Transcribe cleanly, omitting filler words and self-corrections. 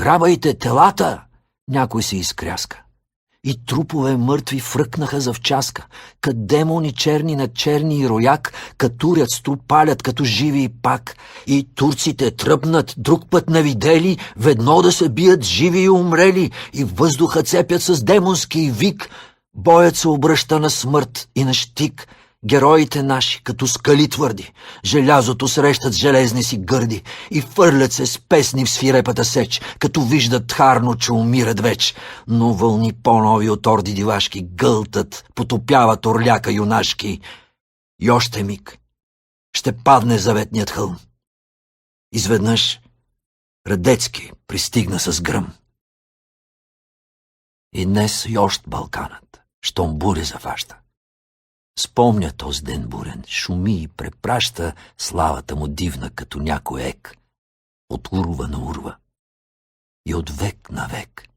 Ограбайте телата! Някой се изкряска. И трупове мъртви фръкнаха за вчаска, кът демони черни на черни и рояк, катурят, струпалят, като живи и пак. И турците тръпнат, друг път навидели, ведно да се бият живи и умрели, и въздуха цепят с демонски вик. Боят се обръща на смърт и на щик. Героите наши, като скали твърди, желязото срещат с железни си гърди и фърлят се с песни в свирепата сеч, като виждат харно, че умират веч. Но вълни по-нови от орди дивашки гълтат, потопяват орляка юнашки. И още миг ще падне заветният хълм. Изведнъж Радецки пристигна с гръм. И днес йощ Балканът, щом буря заважда. Спомня този ден бурен, шуми и препраща славата му дивна, като някой ек, от урва на урва и от век на век.